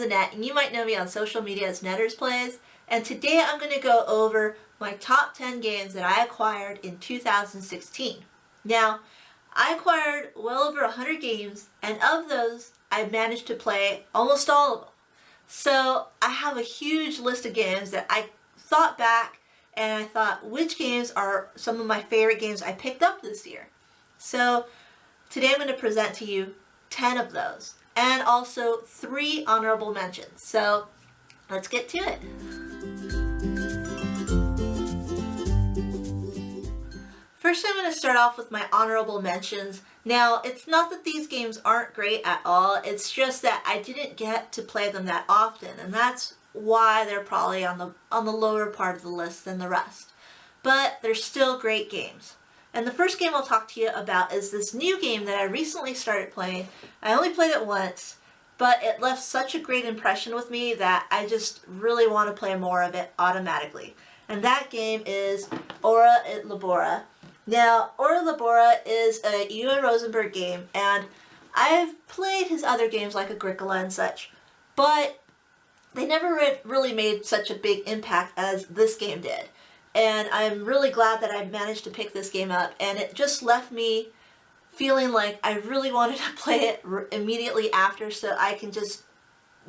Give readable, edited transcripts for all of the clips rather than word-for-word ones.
Annette, and you might know me on social media as Nettersplays, and today I'm going to go over my top 10 games that I acquired in 2016. Now, I acquired well over 100 games, and of those, I managed to play almost all of them. So I have a huge list of games that I thought back, and I thought, which games are some of my favorite games I picked up this year? So today I'm going to present to you 10 of those, and also 3 honorable mentions. So let's get to it. First, I'm going to start off with my honorable mentions. Now, it's not that these games aren't great at all, it's just that I didn't get to play them that often, and that's why they're probably on the lower part of the list than the rest. But they're still great games. And the first game I'll talk to you about is this new game that I recently started playing. I only played it once, but it left such a great impression with me that I just really want to play more of it automatically. And that game is Ora et Labora. Now, Ora Labora is a Uwe Rosenberg game, and I've played his other games like Agricola and such, but they never really made such a big impact as this game did. And I'm really glad that I managed to pick this game up, and it just left me feeling like I really wanted to play it immediately after so I can just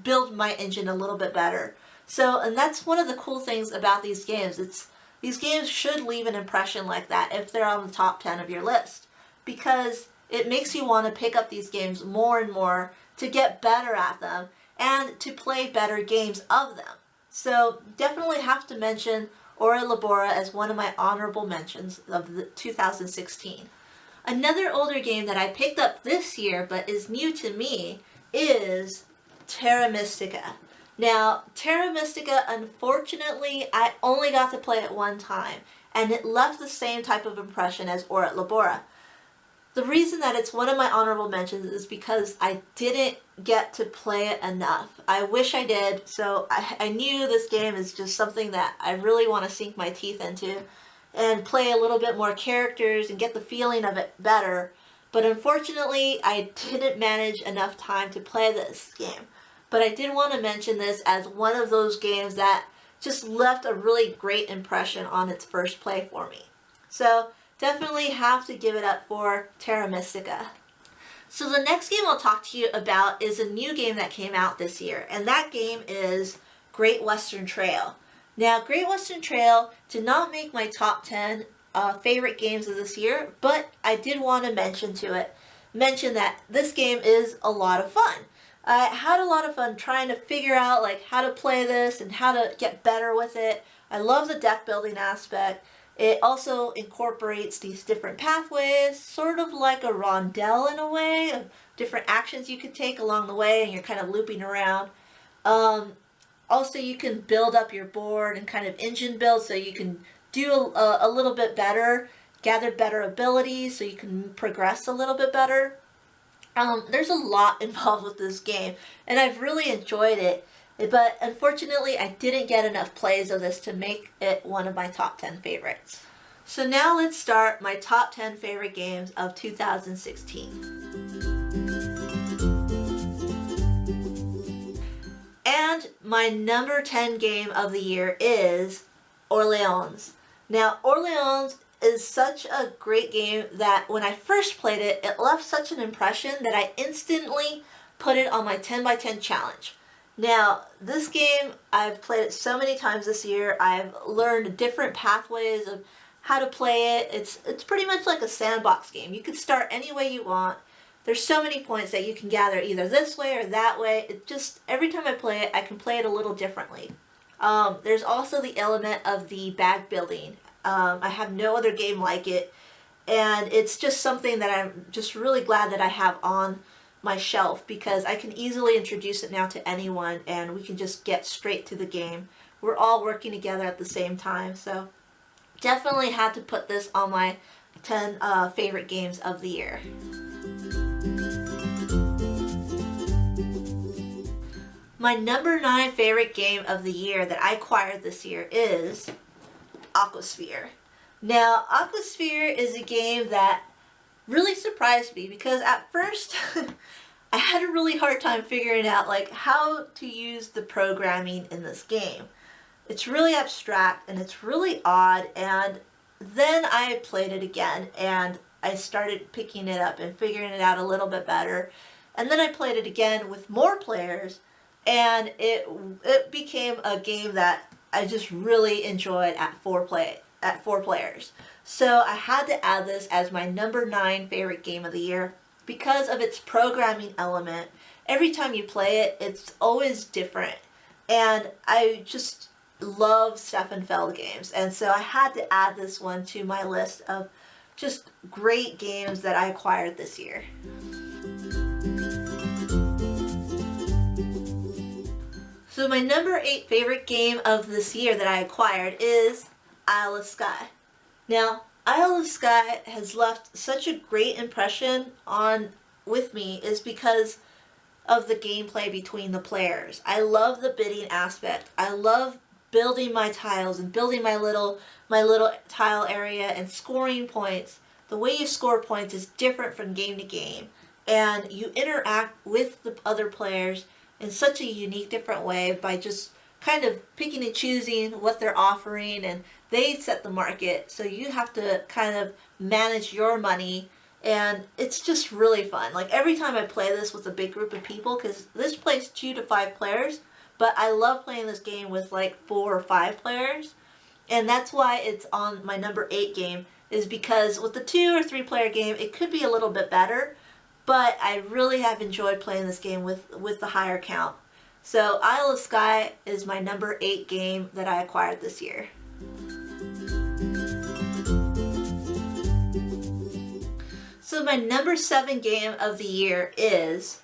build my engine a little bit better. So, and that's one of the cool things about these games. These games should leave an impression like that if they're on the top 10 of your list, because it makes you want to pick up these games more and more to get better at them and to play better games of them. So definitely have to mention Ora Labora as one of my honorable mentions of the 2016. Another older game that I picked up this year but is new to me is Terra Mystica. Now, Terra Mystica, unfortunately, I only got to play it one time, and it left the same type of impression as Ora et Labora. The reason that it's one of my honorable mentions is because I didn't get to play it enough. I wish I did, so I knew this game is just something that I really want to sink my teeth into and play a little bit more characters and get the feeling of it better. But unfortunately, I didn't manage enough time to play this game. But I did want to mention this as one of those games that just left a really great impression on its first play for me. So definitely have to give it up for Terra Mystica. So the next game I'll talk to you about is a new game that came out this year, and that game is Great Western Trail. Now, Great Western Trail did not make my top 10 favorite games of this year, but I did want to mention that this game is a lot of fun. I had a lot of fun trying to figure out like how to play this and how to get better with it. I love the deck building aspect. It also incorporates these different pathways, sort of like a rondel in a way, of different actions you could take along the way, and you're kind of looping around. Also, you can build up your board and kind of engine build so you can do a little bit better, gather better abilities so you can progress a little bit better. There's a lot involved with this game, and I've really enjoyed it. But unfortunately, I didn't get enough plays of this to make it one of my top 10 favorites. So now let's start my top 10 favorite games of 2016. And my number 10 game of the year is Orleans. Now, Orleans is such a great game that when I first played it, it left such an impression that I instantly put it on my 10 by 10 challenge. Now, this game, I've played it so many times this year. I've learned different pathways of how to play it. It's pretty much like a sandbox game. You can start any way you want. There's so many points that you can gather either this way or that way. It just, every time I play it, I can play it a little differently. There's also the element of the bag building. I have no other game like it, and it's just something that I'm just really glad that I have on my shelf, because I can easily introduce it now to anyone and we can just get straight to the game. We're all working together at the same time, so definitely had to put this on my 10 favorite games of the year. My number 9 favorite game of the year that I acquired this year is Aquasphere. Now, Aquasphere is a game that really surprised me because at first I had a really hard time figuring out like how to use the programming in this game. It's really abstract and it's really odd, and then I played it again and I started picking it up and figuring it out a little bit better. And then I played it again with more players, and it became a game that I just really enjoyed at four players. So I had to add this as my number 9 favorite game of the year because of its programming element. Every time you play it, it's always different. And I just love Stefan Feld games. And so I had to add this one to my list of just great games that I acquired this year. So my number 8 favorite game of this year that I acquired is Isle of Skye. Now, Isle of Skye has left such a great impression with me is because of the gameplay between the players. I love the bidding aspect. I love building my tiles and building my little tile area and scoring points. The way you score points is different from game to game, and you interact with the other players in such a unique, different way by just kind of picking and choosing what they're offering, and they set the market, so you have to kind of manage your money, and it's just really fun. Like every time I play this with a big group of people, because this plays 2 to 5 players, but I love playing this game with like 4 or 5 players, and that's why it's on my number 8 game, is because with the 2 or 3 player game, it could be a little bit better, but I really have enjoyed playing this game with the higher count. So Isle of Skye is my number 8 game that I acquired this year. So my number 7 game of the year is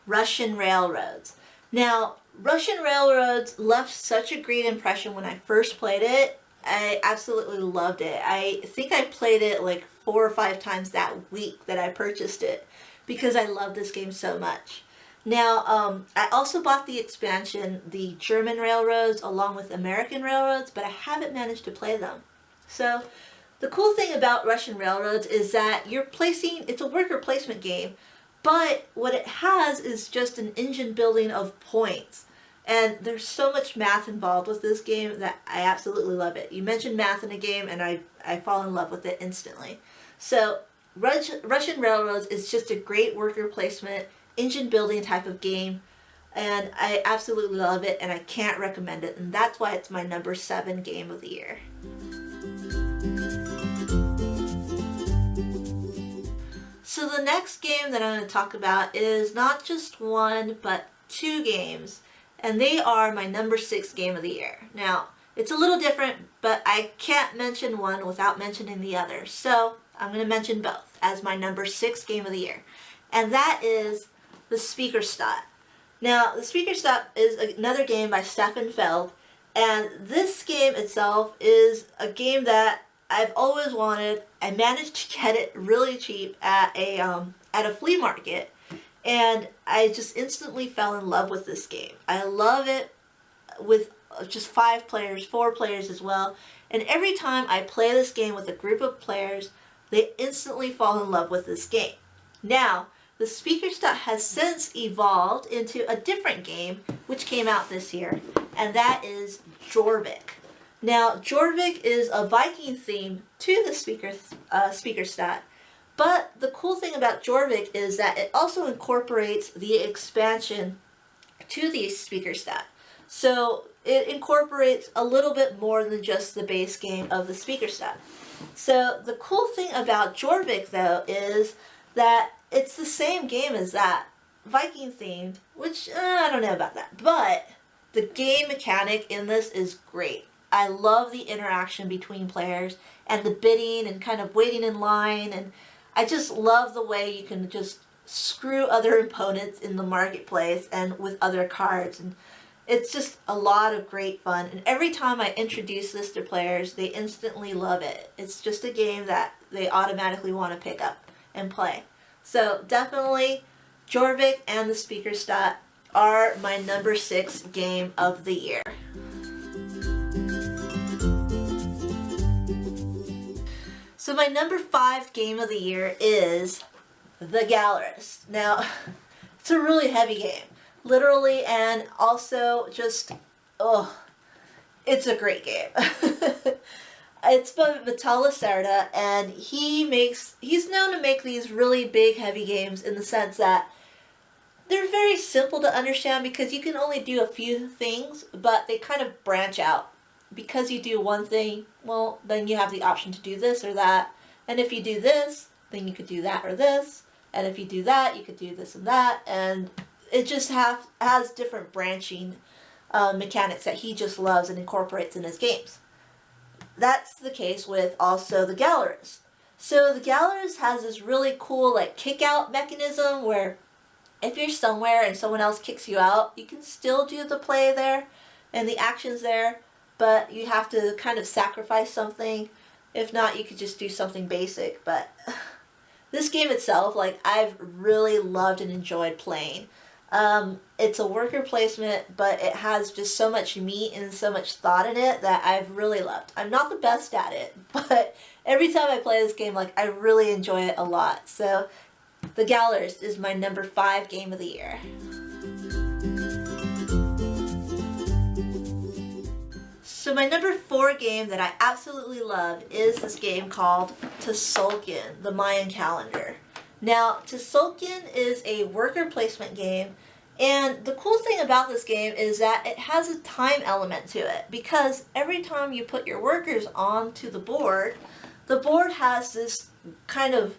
Russian Railroads. Now, Russian Railroads left such a great impression when I first played it. I absolutely loved it. I think I played it like 4 or 5 times that week that I purchased it because I love this game so much. Now, I also bought the expansion, the German Railroads, along with American Railroads, but I haven't managed to play them. So, the cool thing about Russian Railroads is that it's a worker placement game, but what it has is just an engine building of points. And there's so much math involved with this game that I absolutely love it. You mentioned math in a game and I fall in love with it instantly. So, Russian Railroads is just a great worker placement, engine building type of game, and I absolutely love it, and I can't recommend it, and that's why it's my number 7 game of the year. So the next game that I'm going to talk about is not just 1 but 2 games, and they are my number 6 game of the year. Now, it's a little different, but I can't mention one without mentioning the other, so I'm going to mention both as my number 6 game of the year, and that is the Speicherstadt. Now, the Speicherstadt is another game by Stefan Feld, and this game itself is a game that I've always wanted. I managed to get it really cheap at a flea market, and I just instantly fell in love with this game. I love it with just 5 players, 4 players as well, and every time I play this game with a group of players, they instantly fall in love with this game. Now, the Speicherstadt has since evolved into a different game, which came out this year, and that is Jorvik. Now, Jorvik is a Viking theme to the Speicherstadt, but the cool thing about Jorvik is that it also incorporates the expansion to the Speicherstadt. So it incorporates a little bit more than just the base game of the Speicherstadt. So the cool thing about Jorvik, though, is that it's the same game as that, Viking themed, which I don't know about that, but the game mechanic in this is great. I love the interaction between players and the bidding and kind of waiting in line, and I just love the way you can just screw other opponents in the marketplace and with other cards, and it's just a lot of great fun. And every time I introduce this to players, they instantly love it. It's just a game that they automatically want to pick up and play. So definitely Jorvik and the Speicherstadt are my number 6 game of the year. So my number 5 game of the year is the Gallerist. Now, It's a really heavy game, literally, and also just, oh, it's a great game. It's by Vital Lacerda, and he's known to make these really big, heavy games in the sense that they're very simple to understand because you can only do a few things, but they kind of branch out. Because you do one thing, well, then you have the option to do this or that. And if you do this, then you could do that or this. And if you do that, you could do this and that. And it just has different branching mechanics that he just loves and incorporates in his games. That's the case with also the Gallerist. So the Gallerist has this really cool like kick out mechanism where if you're somewhere and someone else kicks you out, you can still do the play there and the actions there, but you have to kind of sacrifice something. If not, you could just do something basic. But this game itself, like, I've really loved and enjoyed playing. It's a worker placement, but it has just so much meat and so much thought in it that I've really loved. I'm not the best at it, but every time I play this game, like, I really enjoy it a lot. So the Gallerist is my number 5 game of the year. So my number 4 game that I absolutely love is this game called Tzolk'in, the Mayan calendar. Now, Tzolk'in is a worker placement game, and the cool thing about this game is that it has a time element to it, because every time you put your workers onto the board has this kind of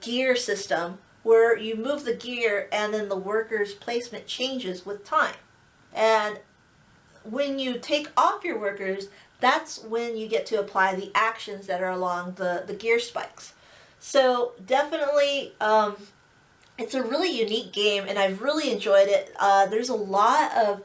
gear system where you move the gear and then the workers' placement changes with time. And when you take off your workers, that's when you get to apply the actions that are along the gear spikes. So definitely, it's a really unique game, and I've really enjoyed it. There's a lot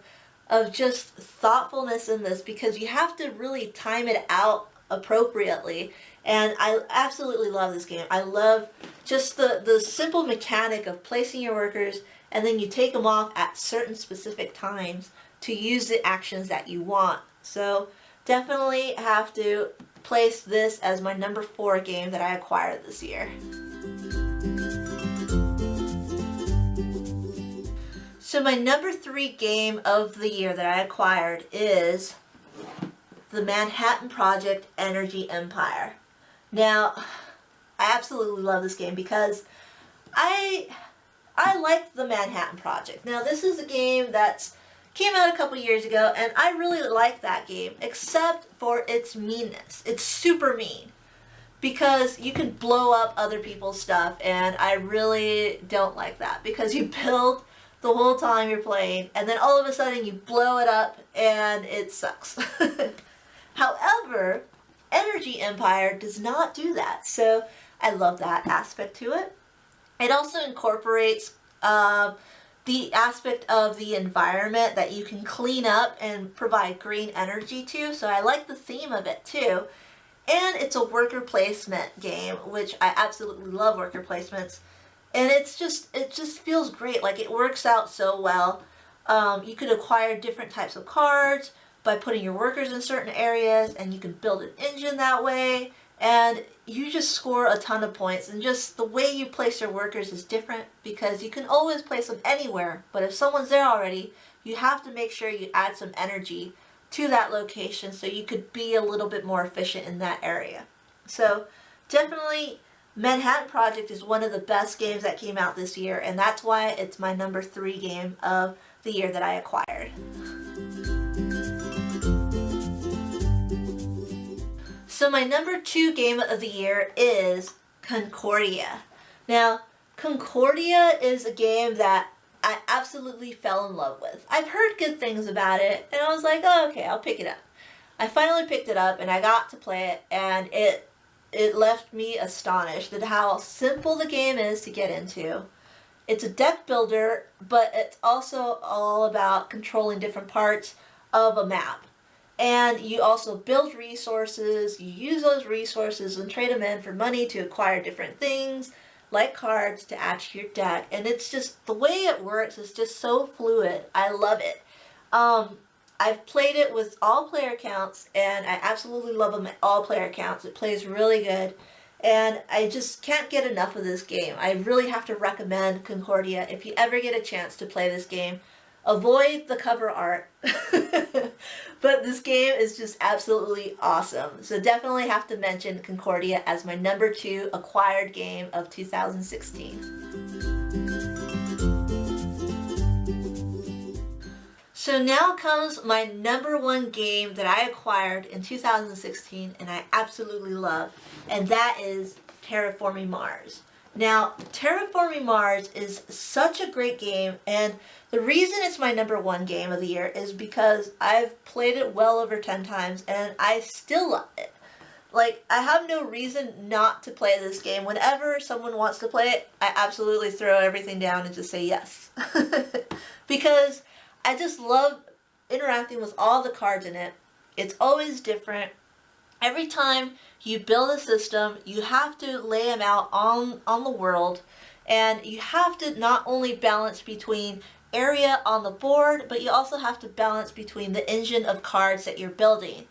of just thoughtfulness in this because you have to really time it out appropriately, and I absolutely love this game. I love just the simple mechanic of placing your workers, and then you take them off at certain specific times to use the actions that you want. So definitely have to place this as my number 4 game that I acquired this year. So my number 3 game of the year that I acquired is the Manhattan Project Energy Empire. Now, I absolutely love this game because I liked the Manhattan Project. Now, this is a game that's came out a couple years ago, and I really like that game, except for its meanness. It's super mean because you can blow up other people's stuff, and I really don't like that because you build the whole time you're playing, and then all of a sudden you blow it up, and it sucks. However, Energy Empire does not do that, so I love that aspect to it. It also incorporates the aspect of the environment that you can clean up and provide green energy to, so I like the theme of it too. And it's a worker placement game, which I absolutely love worker placements. And it just feels great, like it works out so well. You could acquire different types of cards by putting your workers in certain areas, and you can build an engine that way, and you just score a ton of points. And just the way you place your workers is different because you can always place them anywhere, but if someone's there already, you have to make sure you add some energy to that location so you could be a little bit more efficient in that area. So definitely Manhattan Project is one of the best games that came out this year, and that's why it's my number 3 game of the year that I acquired. So my number 2 game of the year is Concordia. Now, Concordia is a game that I absolutely fell in love with. I've heard good things about it, and I was like, oh, okay, I'll pick it up. I finally picked it up, and I got to play it, and it left me astonished at how simple the game is to get into. It's a deck builder, but it's also all about controlling different parts of a map. And you also build resources, you use those resources and trade them in for money to acquire different things, like cards to add to your deck. And it's just, the way it works is just so fluid. I love it. I've played it with all player counts, and I absolutely love them at all player counts. It plays really good. and I just can't get enough of this game. I really have to recommend Concordia if you ever get a chance to play this game. Avoid the cover art, but this game is just absolutely awesome. So definitely have to mention Concordia as my number 2 acquired game of 2016. So now comes my number 1 game that I acquired in 2016 and I absolutely love, and that is Terraforming Mars. Now, Terraforming Mars is such a great game, and the reason it's my number 1 game of the year is because I've played it well over 10 times, and I still love it. Like, I have no reason not to play this game. Whenever someone wants to play it, I absolutely throw everything down and just say yes. Because I just love interacting with all the cards in it. It's always different. Every time you build a system, you have to lay them out on the world, and you have to not only balance between area on the board, but you also have to balance between the engine of cards that you're building.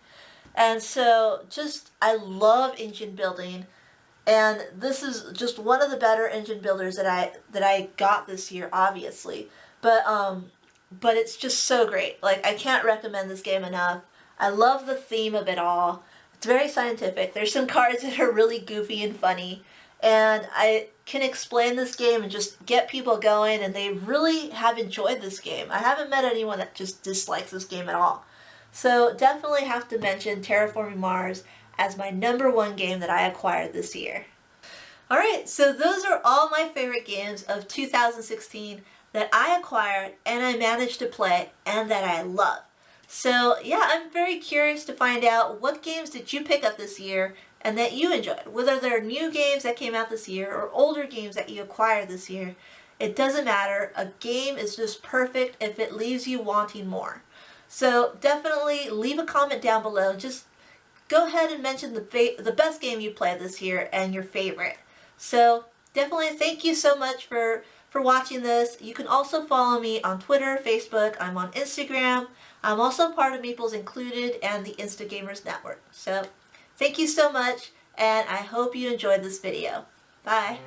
And so I love engine building, and this is just one of the better engine builders that I got this year, obviously. But it's just so great. Like, I can't recommend this game enough. I love the theme of it all. It's very scientific. There's some cards that are really goofy and funny, and I can explain this game and just get people going, and they really have enjoyed this game. I haven't met anyone that just dislikes this game at all. So definitely have to mention Terraforming Mars as my number 1 game that I acquired this year. Alright, so those are all my favorite games of 2016 that I acquired and I managed to play and that I love. So yeah, I'm very curious to find out what games did you pick up this year and that you enjoyed. Whether they're new games that came out this year or older games that you acquired this year, it doesn't matter. A game is just perfect if it leaves you wanting more. So definitely leave a comment down below. Just go ahead and mention the best game you played this year and your favorite. So definitely thank you so much for watching this. You can also follow me on Twitter, Facebook. I'm on Instagram. I'm also part of Meeples Included and the Instagamers Network. So thank you so much, and I hope you enjoyed this video. Bye.